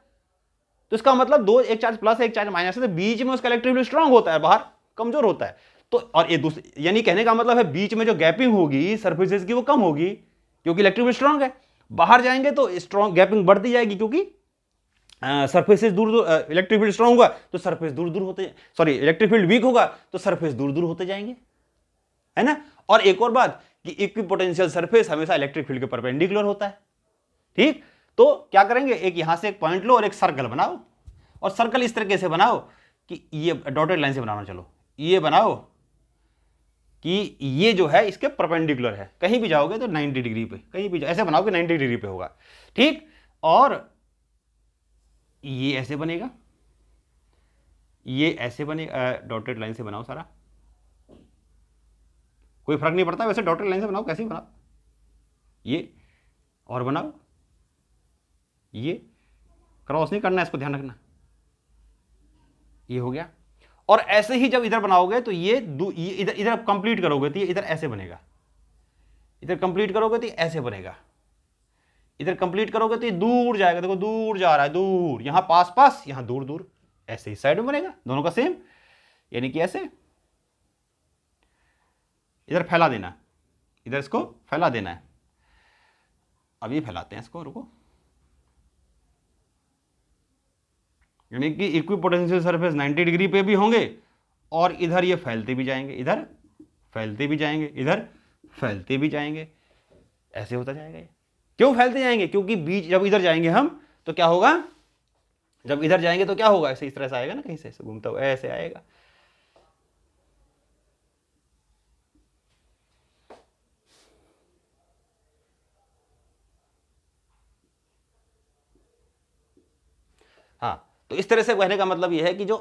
तो इसका मतलब दो, एक चार्ज प्लस एक चार्ज माइनस है, तो बीच में उसका इलेक्ट्रिक फील्ड स्ट्रांग होता है, बाहर कमजोर होता है। तो और ये दूसरे, यानी कहने का मतलब है बीच में जो गैपिंग होगी सरफेसेस की वो कम होगी क्योंकि इलेक्ट्रिक फील्ड स्ट्रांग है, बाहर जाएंगे तो स्ट्रांग गैपिंग बढ़ती जाएगी क्योंकि सरफेसेस दूर दूर, इलेक्ट्रिक फील्ड स्ट्रांग होगा तो सरफेस दूर दूर होते, सॉरी इलेक्ट्रिक फील्ड वीक होगा तो सरफेस दूर दूर होते जाएंगे, है ना। और एक और बात कि इक्विपोटेंशियल सरफेस हमेशा इलेक्ट्रिक फील्ड के परपेंडिकुलर होता है, ठीक। तो क्या करेंगे, एक यहां से एक पॉइंट लो और एक सर्कल बनाओ, और सर्कल इस तरीके से बनाओ कि ये डॉटेड लाइन से बनाना, चलो ये बनाओ कि ये जो है इसके परपेंडिकुलर है, कहीं भी जाओगे तो 90 डिग्री पे, कहीं भी ऐसे बनाओगे 90 डिग्री पे होगा, ठीक। और ये ऐसे बनेगा, ये ऐसे बनेगा, डॉटेड लाइन से बनाओ सारा, कोई फर्क नहीं पड़ता, वैसे डॉटेड लाइन से बनाओ, कैसे बनाओ, ये और बनाओ, ये क्रॉस नहीं करना है, इसको ध्यान रखना, ये हो गया। और ऐसे ही जब इधर बनाओगे तो ये इधर इधर कंप्लीट करोगे तो ये इधर ऐसे बनेगा, इधर कंप्लीट करोगे तो ये ऐसे बनेगा, इधर कंप्लीट करोगे तो ये दूर जाएगा, देखो दूर जा रहा है, दूर, यहां पास पास, यहां दूर दूर, ऐसे ही साइड में बनेगा दोनों का सेम, यानी कि ऐसे इधर फैला देना, इधर इसको फैला देना है। अब ये फैलाते हैं इसको, रुको, यानी कि इक्विपोटेंशियल सरफेस 90 डिग्री पे भी होंगे और इधर ये फैलते भी जाएंगे, इधर फैलते भी जाएंगे, इधर फैलते भी जाएंगे, ऐसे होता जाएगा ये। क्यों फैलते जाएंगे, क्योंकि बीच जब इधर जाएंगे हम तो क्या होगा, जब इधर जाएंगे तो क्या होगा, ऐसे इस तरह से आएगा ना, कहीं से ऐसे घूमता हुआ ऐसे आएगा, हाँ। तो इस तरह से कहने का मतलब यह है कि जो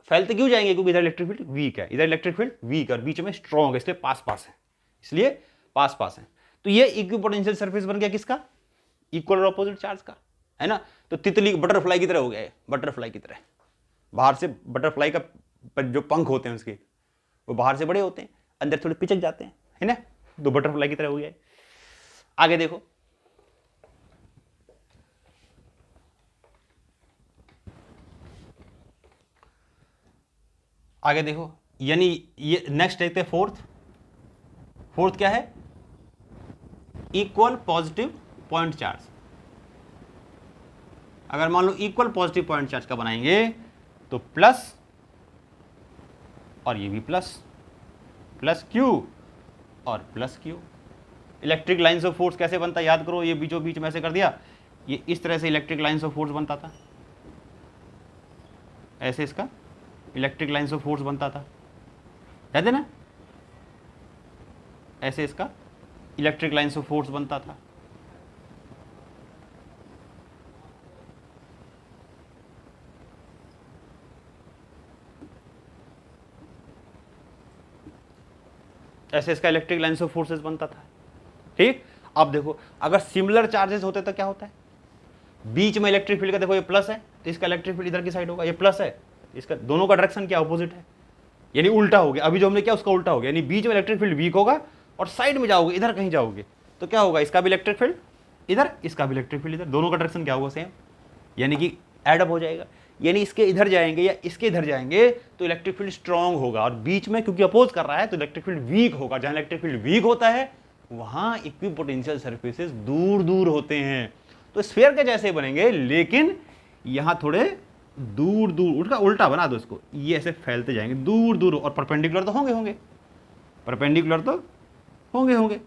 फैलते क्यों जाएंगे, क्योंकि इधर इलेक्ट्रिक फील्ड वीक है, इधर इलेक्ट्रिक फील्ड वीक और बीच में स्ट्रॉन्ग है, इसलिए पास पास है, इसलिए पास पास है। तो ये इक्विपोटेंशियल सरफेस बन गया किसका, इक्वल और अपोजिट चार्ज का, है ना। तो तितली बटरफ्लाई की तरह हो गया है, बटरफ्लाई की तरह, बाहर से बटरफ्लाई का जो पंख होते हैं उसके वो बाहर से बड़े होते हैं, अंदर थोड़े पिचक जाते हैं, है ना, तो बटरफ्लाई की तरह हो गया है। आगे देखो, आगे देखो, यानी ये नेक्स्ट देखते हैं फोर्थ क्या है, इक्वल पॉजिटिव पॉइंट चार्ज। अगर मान लो इक्वल पॉजिटिव पॉइंट चार्ज का बनाएंगे तो प्लस, और ये भी प्लस, प्लस क्यू और plus Q. Electric lines of force कैसे बनता है याद करो, ये बीचों बीच में ऐसे कर दिया, ये इस तरह से इलेक्ट्रिक लाइन्स ऑफ फोर्स बनता था, ऐसे इसका इलेक्ट्रिक लाइन्स ऑफ फोर्स बनता था, याद है ना, ऐसे इसका इलेक्ट्रिक लाइन्स ऑफ फोर्स बनता था। ऐसे इसका इलेक्ट्रिक लाइन्स ऑफ फोर्सेस बनता था, ठीक। अब देखो अगर सिमिलर चार्जेस होते तो क्या होता है, बीच में इलेक्ट्रिक फील्ड का देखो ये प्लस है तो इसका इलेक्ट्रिक फील्ड इधर की साइड होगा, ये प्लस है, इसका दोनों का डायरेक्शन क्या अपोजिट है, यानी उल्टा हो गया। अभी जो हमने किया उसका उल्टा हो गया, यानी बीच में इलेक्ट्रिक फील्ड वीक होगा और साइड में जाओगे इधर कहीं जाओगे तो क्या होगा, इसका भी इलेक्ट्रिक फील्ड इधर, इसका भी इलेक्ट्रिक फील्ड इधर, दोनों का डायरेक्शन क्या होगा, सेम, यानी कि एडअप हो जाएगा। यानी इसके इधर जाएंगे या इसके इधर जाएंगे तो इलेक्ट्रिक फील्ड स्ट्रांग होगा, और बीच में क्योंकि अपोज कर रहा है तो इलेक्ट्रिक फील्ड वीक होगा। जहां इलेक्ट्रिक फील्ड वीक होता है वहां इक्विपोटेंशियल सरफेसेस दूर दूर होते हैं, तो स्फीयर के जैसे बनेंगे, लेकिन यहां थोड़े दूर दूर, उल्टा उल्टा बना दो इसको, ये ऐसे फैलते जाएंगे दूर दूर, और परपेंडिकुलर तो होंगे होंगे, परपेंडिकुलर तो होंगे होंगे,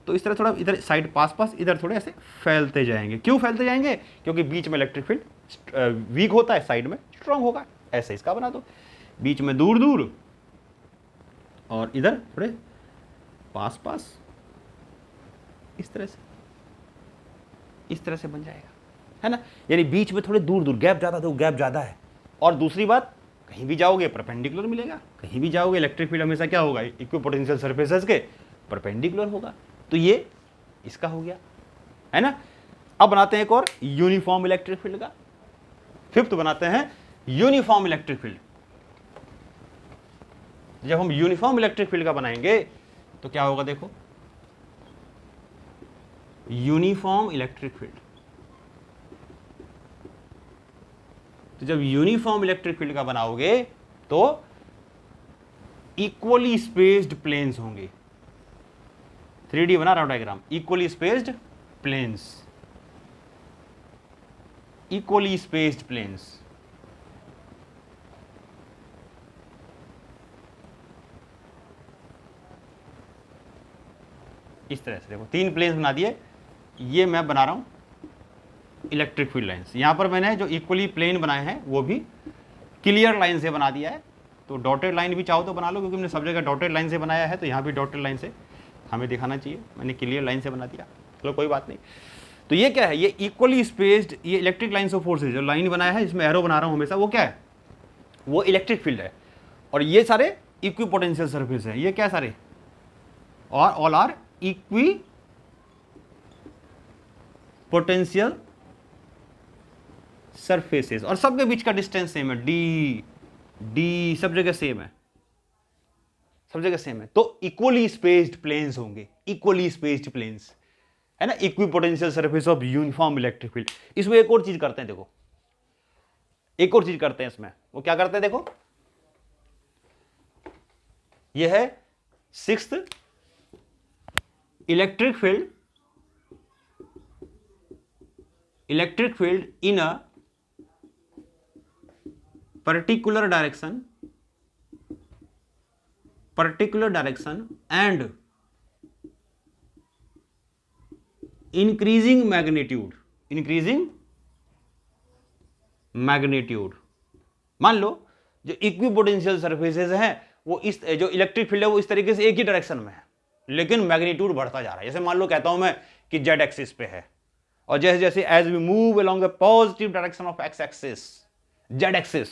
तो इस तरह थोड़ा इधर साइड पास पास, इधर थोड़े ऐसे फैलते जाएंगे। क्यों फैलते जाएंगे, क्योंकि बीच में इलेक्ट्रिक फील्ड वीक होता है, साइड में स्ट्रांग होगा। ऐसे इसका बना दो, बीच में दूर दूर और इधर थोड़े पास पास, इस तरह से बन जाएगा, है ना। यानी बीच में थोड़े दूर दूर गैप ज़्यादा, तो गैप ज़्यादा है। और दूसरी बात, कहीं भी जाओगे परपेंडिकुलर मिलेगा, कहीं भी जाओगे इलेक्ट्रिक फील्ड हमेशा क्या होगा, इक्विपोटेंशियल सरफेसेस के परपेंडिकुलर होगा। तो ये इसका हो गया, है ना। अब बनाते हैं एक और यूनिफॉर्म इलेक्ट्रिक फील्ड का, फिफ्थ बनाते हैं यूनिफॉर्म इलेक्ट्रिक फील्ड। जब हम यूनिफॉर्म इलेक्ट्रिक फील्ड का बनाएंगे तो क्या होगा, देखो यूनिफॉर्म इलेक्ट्रिक फील्ड, तो जब यूनिफॉर्म इलेक्ट्रिक फील्ड का बनाओगे तो इक्वली स्पेस्ड प्लेन्स होंगे। 3D बना रहा हूं diagram, equally spaced planes, equally spaced planes, इस तरह से देखो 3 प्लेन्स बना दिए। ये मैं बना रहा हूं इलेक्ट्रिक फील्ड लाइन्स, यहां पर मैंने जो इक्वली प्लेन बनाए हैं वो भी क्लियर लाइन से बना दिया है। तो डॉटेड लाइन भी चाहो तो बना लो, क्योंकि मैंने सब जगह डॉटेड लाइन से बनाया है, तो यहां भी डॉटेड लाइन से हमें दिखाना चाहिए, मैंने क्लियर लाइन से बना दिया, चलो कोई बात नहीं। तो ये क्या है, ये इक्वली स्पेस्ड, ये इलेक्ट्रिक लाइन्स ऑफ फोर्सेज जो लाइन बनाया है, इसमें एरो बना रहा हूं हमेशा, वो क्या है, वो इलेक्ट्रिक फील्ड है। और ये सारे इक्विपोटेंशियल सरफेस है, ये क्या सारे, और all are equipotential surfaces, और सबके बीच का डिस्टेंस सेम है, डी डी सब जगह सेम है, सब जगह सेम है। तो इक्वली स्पेस्ड प्लेन्स होंगे, इक्वली स्पेस्ड प्लेन्स, है ना, equipotential surface of uniform electric field. इसमें एक और चीज करते हैं, देखो एक और चीज करते हैं इसमें, वो क्या करते हैं, देखो ये है 6th electric field, electric field in a particular direction and increasing magnitude, मान लो जो इक्विपोटेंशियल सरफेसेस हैं वो इस, जो इलेक्ट्रिक फील्ड है वो इस तरीके से एक ही डायरेक्शन में है, लेकिन मैग्नीट्यूड बढ़ता जा रहा है। जैसे मान लो कहता हूं मैं कि जेड एक्सिस पे है, और जैसे जैसे as we move along the positive direction of x axis, z axis,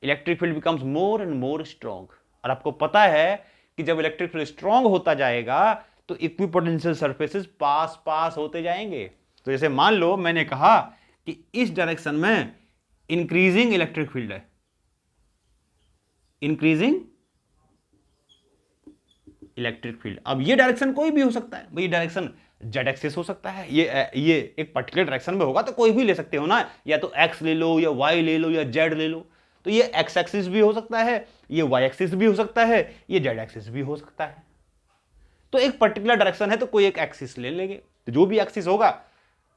electric field becomes more and more strong. और आपको पता है कि जब इलेक्ट्रिक फील्ड स्ट्रॉन्ग होता जाएगा तो इक्विपोटेंशियल सरफेसेस पास पास होते जाएंगे। तो जैसे मान लो मैंने कहा कि इस डायरेक्शन में इंक्रीजिंग इलेक्ट्रिक फील्ड है, इंक्रीजिंग इलेक्ट्रिक फील्ड। अब ये डायरेक्शन कोई भी हो सकता है भाई, डायरेक्शन जेड एक्सिस हो सकता है, ये एक पर्टिकुलर डायरेक्शन में होगा तो कोई भी ले सकते हो ना, या तो एक्स ले लो या वाई ले लो या जेड ले लो। तो ये एक्स एक्सिस भी हो सकता है, ये वाई एक्सिस भी हो सकता है, ये जेड एक्सिस भी हो सकता है। तो एक पर्टिकुलर डायरेक्शन है तो कोई एक एक्सिस ले लेंगे, तो जो भी एक्सिस होगा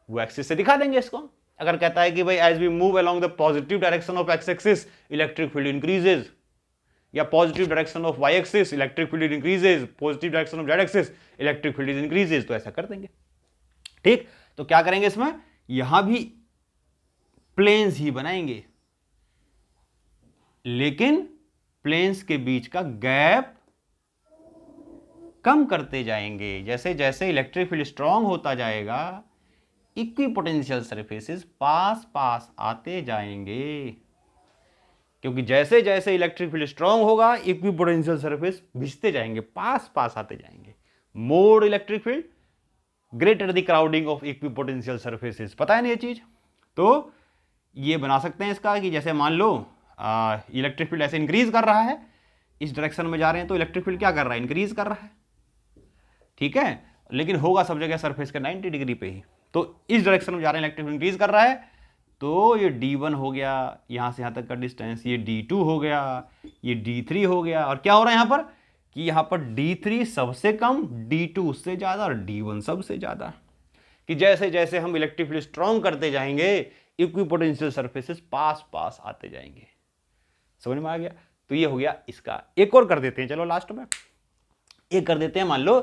वो एक्सिस से दिखा देंगे इसको। अगर कहता है कि भाई as we move along the positive direction of x axis electric field increases, या positive direction of y axis electric field increases, positive direction of z axis electric field increases, तो ऐसा कर देंगे। ठीक, तो क्या करेंगे इसमें, यहां भी प्लेन्स ही बनाएंगे, लेकिन प्लेन्स के बीच का गैप कम करते जाएंगे। जैसे जैसे इलेक्ट्रिक फील्ड स्ट्रांग होता जाएगा, इक्विपोटेंशियल सरफेसेस पास पास आते जाएंगे, क्योंकि जैसे जैसे इलेक्ट्रिक फील्ड स्ट्रांग होगा इक्विपोटेंशियल सरफेस भिजते जाएंगे, पास पास आते जाएंगे। More electric field greater the crowding of equipotential surfaces. पता है ना ये चीज? तो ये बना सकते हैं इसका कि जैसे मान लो इलेक्ट्रिक फील्ड ऐसे इंक्रीज कर रहा है, इस डायरेक्शन में जा रहे हैं, तो इलेक्ट्रिक फील्ड क्या कर रहा है? इंक्रीज कर रहा है, ठीक है, लेकिन होगा सब जगह सरफेस के 90 डिग्री पे ही। तो इस डायरेक्शन में जा रहे हैं, इलेक्ट्रिक फील्ड इंक्रीज कर रहा है, तो ये D1 हो गया, यहां से यहां तक का डिस्टेंस, ये D2 हो गया, ये D3 हो गया, और क्या हो रहा है यहां पर कि यहां पर D3 सबसे कम, D2 उससे ज्यादा और D1 सबसे ज्यादा। कि जैसे जैसे हम इलेक्ट्रिक फील्ड स्ट्रांग करते जाएंगे इक्विपोटेंशियल सरफेसेस पास पास आते जाएंगे। समझ में आ गया? तो ये हो गया इसका। एक और कर देते हैं, चलो लास्ट में एक कर देते हैं। मान लो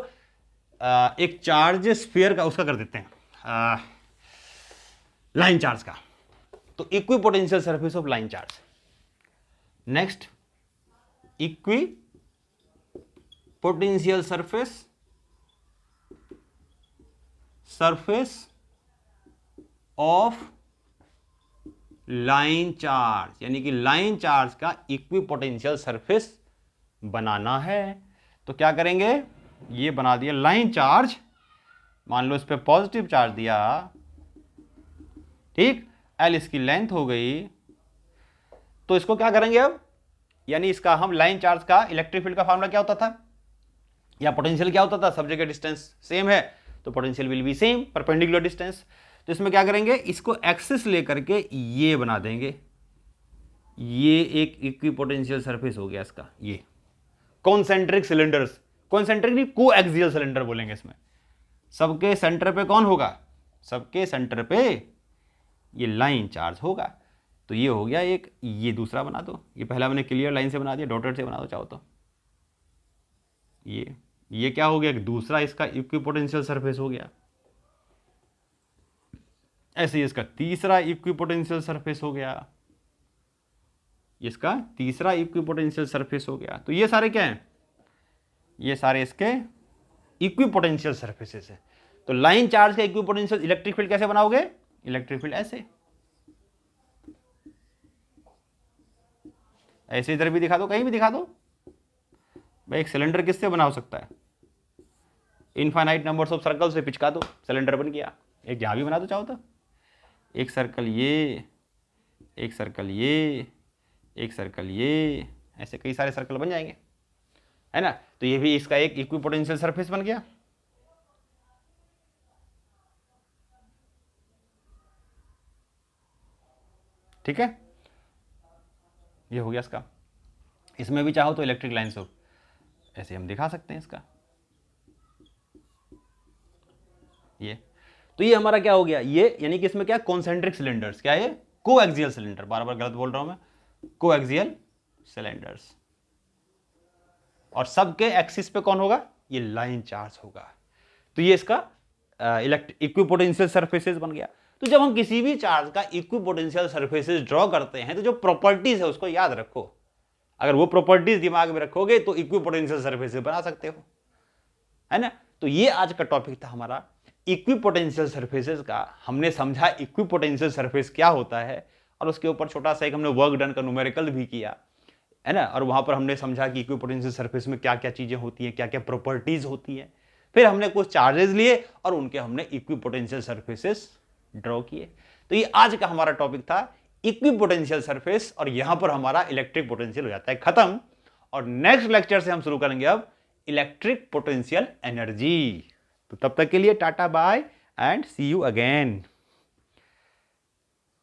एक चार्ज स्फीयर का उसका कर देते हैं, लाइन चार्ज का। तो equipotential surface of line charge. Next, equipotential surface of line charge, यानी कि लाइन चार्ज का इक्विपोटेंशियल सरफेस बनाना है। तो क्या करेंगे? ये बना दिया लाइन चार्ज, मान लो इस पे पॉजिटिव चार्ज दिया, ठीक, L इसकी लेंथ हो गई। तो इसको क्या करेंगे अब? यानी इसका हम लाइन चार्ज का इलेक्ट्रिक फील्ड का फार्मूला क्या होता था, या पोटेंशियल क्या होता था? सब जगह डिस्टेंस सेम है तो potential will be same, perpendicular distance. तो इसमें क्या करेंगे? इसको एक्सिस लेकर के ये बना देंगे, ये एक इक्विपोटेंशियल सरफेस हो गया इसका। ये कॉन्सेंट्रिक सिलेंडर्स, कॉन्सेंट्रिक नहीं, कोएक्सियल सिलेंडर बोलेंगे इसमें। सबके सेंटर पे कौन होगा? सबके सेंटर पे ये लाइन चार्ज होगा। तो ये हो गया एक, ये दूसरा बना दो, ये पहला मैंने क्लियर लाइन से बना दिया, डॉटेड से बना दो चाहो तो। ये क्या हो गया? दूसरा इसका इक्विपोटेंशियल सरफेस हो गया। ऐसे ही इसका तीसरा इक्विपोटेंशियल सरफेस हो गया, इसका तीसरा इक्विपोटेंशियल सरफेस हो गया। तो ये सारे क्या हैं? ये सारे इसके इक्विपोटेंशियल सरफेसेस है। तो लाइन चार्ज का इक्विपोटेंशियल इलेक्ट्रिक फील्ड कैसे बनाओगे? इलेक्ट्रिक फील्ड ऐसे, ऐसे इधर भी दिखा दो, कहीं भी दिखा दो भाई। एक सिलेंडर किससे बना हो सकता है? इनफाइनाइट नंबर्स ऑफ सर्कल से पिचका दो, सिलेंडर बन गया। एक यहां भी बना दो चाहो तो, एक सर्कल ये, एक सर्कल ये, एक सर्कल ये, ऐसे कई सारे सर्कल बन जाएंगे, है ना? तो ये भी इसका एक इक्विपोटेंशियल सरफेस बन गया। ठीक है, ये हो गया इसका। इसमें भी चाहो तो इलेक्ट्रिक लाइन से ऐसे हम दिखा सकते हैं इसका। ये तो ये हमारा क्या हो गया? ये यानी कि इसमें क्या, कॉन्सेंट्रिक सिलेंडर्स, क्या ये? कोएक्सियल सिलेंडर, बार बार गलत बोल रहा हूं मैं, कोएक्सियल सिलेंडर्स। और सबके एक्सिस पे कौन होगा? ये लाइन चार्ज होगा। तो ये इसका इक्विपोटेंशियल सरफेसेस बन गया। तो जब हम किसी भी चार्ज का इक्विपोटेंशियल सरफेसेस ड्रॉ करते हैं तो जो प्रॉपर्टीज है उसको याद रखो। अगर वो प्रॉपर्टीज दिमाग में रखोगे तो इक्विपोटेंशियल सरफेसेस बना सकते हो, है ना? तो ये आज का टॉपिक था हमारा इक्विपोटेंशियल सरफेसेस का। हमने समझा इक्विपोटेंशियल सरफेस क्या होता है, और उसके ऊपर छोटा सा एक हमने वर्क डन का न्यूमेरिकल भी किया, है ना? और वहां पर हमने समझा कि इक्विपोटेंशियल सरफेस में क्या क्या चीजें होती हैं, क्या क्या प्रॉपर्टीज होती हैं। फिर हमने कुछ चार्जेस लिए और उनके हमने इक्विपोटेंशियल सरफेसेस ड्रॉ किए। तो ये आज का हमारा टॉपिक था इक्विपोटेंशियल सरफेस, और यहां पर हमारा इलेक्ट्रिक पोटेंशियल हो जाता है खत्म। और नेक्स्ट लेक्चर से हम शुरू करेंगे अब इलेक्ट्रिक पोटेंशियल एनर्जी। तो तब तक के लिए tata bye and see you again.